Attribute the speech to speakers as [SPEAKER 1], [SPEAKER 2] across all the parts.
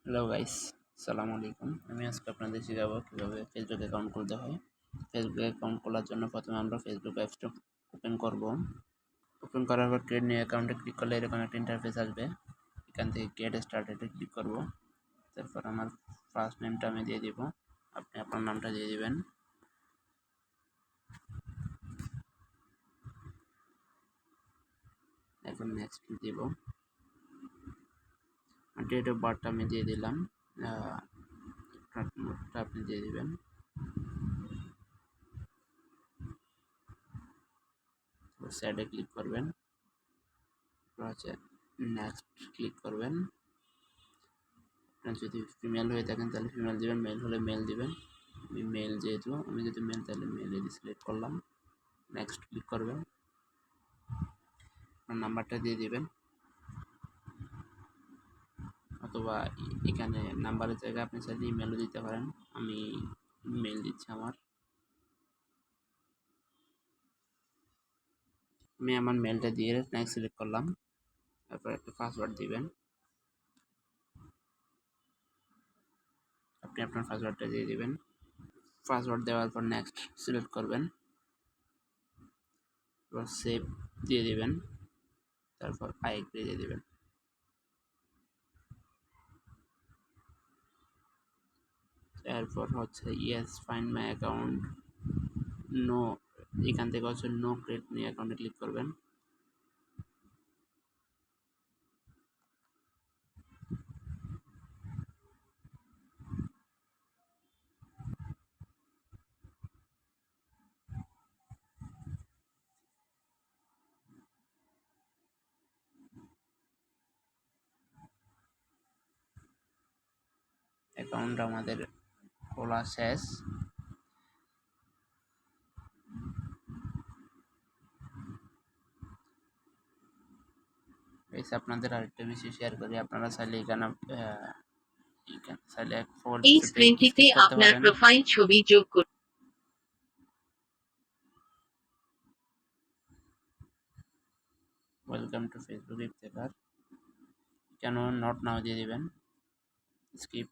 [SPEAKER 1] Hello guys, আসসালামু আলাইকুম। আমি আজকে আপনাদের শেখাবো কীভাবে ফেসবুক অ্যাকাউন্ট খুলতে হয়। ফেসবুক অ্যাকাউন্ট খোলার জন্য প্রথমে আমরা ফেসবুক অ্যাপসটা ওপেন করব। ওপেন করার পর ক্রিয়েট নিউ অ্যাকাউন্টে ক্লিক করলে এরকম একটা ইন্টারফেস আসবে। এখান থেকে গেট স্টার্টেডে ক্লিক করব। তারপর আমার ফার্স্ট নেমটা আমি দিয়ে দিব, আপনি আপনার নামটা দিয়ে দিবেন। এখন নেক্সট দিব। ডেট অফ বার্থটা আমি দিয়ে দিলাম, আপনি দিয়ে দিবেন। সাইডে ক্লিক করবেন, হচ্ছে নেক্সট ক্লিক করবেন। আপনার যদি ফিমেল হয়ে থাকেন তাহলে ফিমেল দিবেন, মেল হলে মেল দিবেন। আমি মেল যেহেতু আমি যদি মেল তাহলে মেল এডি সিলেক্ট করলাম। নেক্সট ক্লিক করবেন, আপনার নাম্বারটা দিয়ে দিবেন, অথবা এখানে নাম্বারের জায়গায় আপনি চাইলে ইমেলও দিতে পারেন। আমি মেল দিচ্ছি আমি আমার মেলটা দিয়ে নেক্সট সিলেক্ট করলাম। তারপর একটা পাসওয়ার্ড দিবেন, আপনি আপনার পাসওয়ার্ডটা দিয়ে দিবেন। পাসওয়ার্ড দেওয়ার পর নেক্সট সিলেক্ট করবেন, এবার সেভ দিয়ে দিবেন, তারপর আই এগ্রি দিয়ে দিবেন। এরপর হচ্ছে yes find my account, no, এখান থেকে হচ্ছে নো ক্রিয়েট নিউ অ্যাকাউন্টে ক্লিক করবেন। অ্যাকাউন্ট আমাদের খোলা শেষ। আপনাদের আরেকটা বিষয় শেয়ার করি, আপনারা চাইলে এখানে চাইলে
[SPEAKER 2] এই স্ক্রিনটিতে আপনার প্রোফাইল ছবি যোগ করুন।
[SPEAKER 1] ওয়েলকাম টু ফেসবুক ইফতেখার, কেন নট নাও দিয়ে দিবেন, স্কিপ।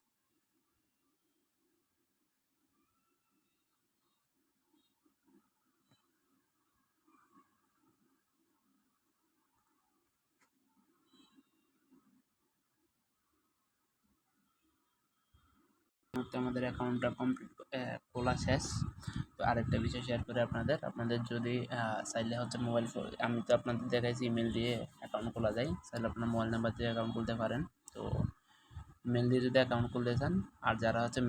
[SPEAKER 1] আমাদের অ্যাকাউন্টটা কমপ্লিট খোলা শেষ। তো আরেকটা বিষয় শেয়ার করে আপনাদের যদি চাইলে হচ্ছে মোবাইল ফোন, আমি তো আপনাদের দেখাইছি ইমেল দিয়ে অ্যাকাউন্ট খোলা যায়, চাইলে আপনার মোবাইল নাম্বার দিয়ে অ্যাকাউন্ট খুলতে পারেন। তো মেল দিয়ে যদি অ্যাকাউন্ট খুলতে চান, আর যারা হচ্ছে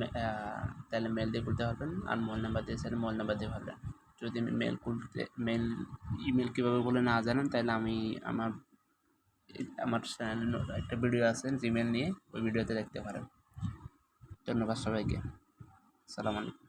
[SPEAKER 1] তাহলে মেল দিয়ে খুলতে পারবেন, আর মোবাইল নাম্বার দিয়ে চাইলে মোবাইল নাম্বার দিয়ে পারবেন। যদি ইমেল কীভাবে খুলে না জানেন, তাহলে আমি আমার চ্যানেলে একটা ভিডিও আছে জিমেল নিয়ে, ওই ভিডিওতে দেখতে পারেন। ধন্যবাদ সবাইকে, আসসালামু আলাইকুম।